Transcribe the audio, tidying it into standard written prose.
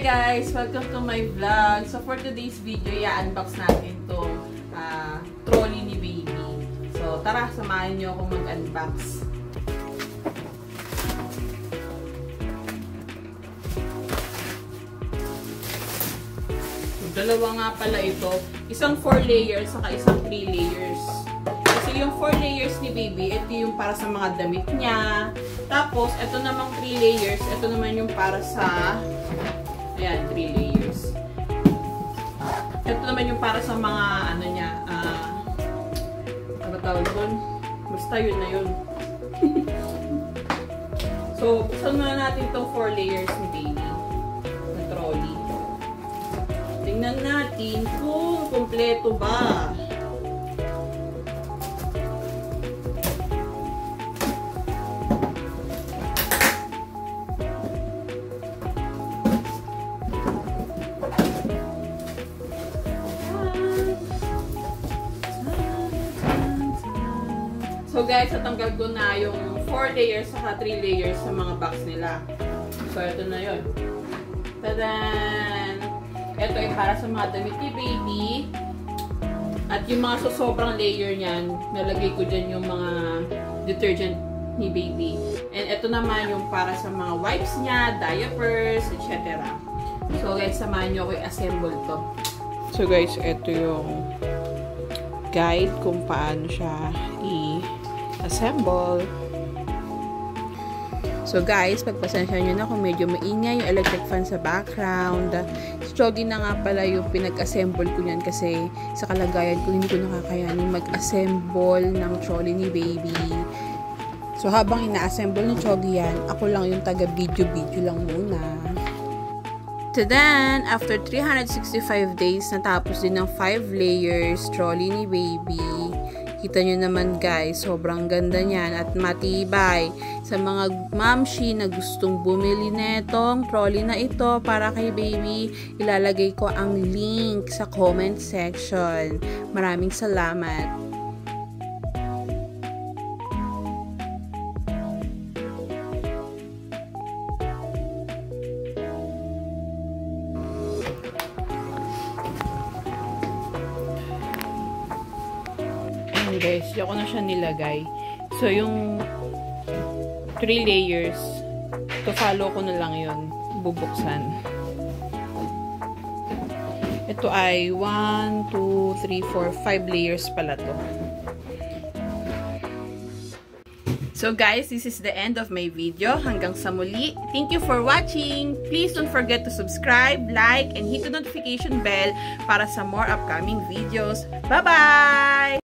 guys! Welcome to my vlog. So for today's video, i-unbox natin itong trolley ni baby. So tara, samahan nyo akong mag-unbox. So, dalawa nga pala ito. Isang 4 layers, saka isang 3 layers. Kasi yung 4 layers ni baby, ito yung para sa mga damit niya. Tapos, ito namang 3 layers. Ito naman yung para sa... Ayan, 3 layers. Ito naman yung para sa mga, ano niya, ano tawag doon? Basta yun na yun. So, buksan muna natin itong 4 layers ni baby. Na trolley. Tingnan natin kung kompleto ba. So guys, natanggal ko na yung 4 layers saka 3 layers sa mga box nila. So ito na yun. Tadan! Ito ay para sa mga damit ni baby. At yung mga sobrang layer niyan, nalagay ko dyan yung mga detergent ni baby. And ito naman yung para sa mga wipes niya, diapers, etc. So guys, samahan nyo ako i-assemble to. So guys, ito yung guide kung paano siya i-assemble. So guys, pagpasensya nyo na kung medyo maingay yung electric fan sa background. Si Choggy na nga pala yung pinag-assemble ko niyan kasi sa kalagayan ko hindi ko nakakayanin mag-assemble ng trolley ni baby. So habang ina-assemble ni Choggy yan, ako lang yung taga-video-video lang muna. Tadan! After 365 days, natapos din ng 5 layers trolley ni baby. Kita nyo naman guys, sobrang ganda niyan at matibay. Sa mga mamshi na gustong bumili netong trolley na ito para kay baby, ilalagay ko ang link sa comment section. Maraming salamat. Guys, diyan ko na siya nilagay. So, yung 3 layers, to follow ko na lang yun, bubuksan. Ito ay 1, 2, 3, 4, 5 layers pala to. So guys, this is the end of my video. Hanggang sa muli. Thank you for watching. Please don't forget to subscribe, like, and hit the notification bell para sa more upcoming videos. Bye-bye!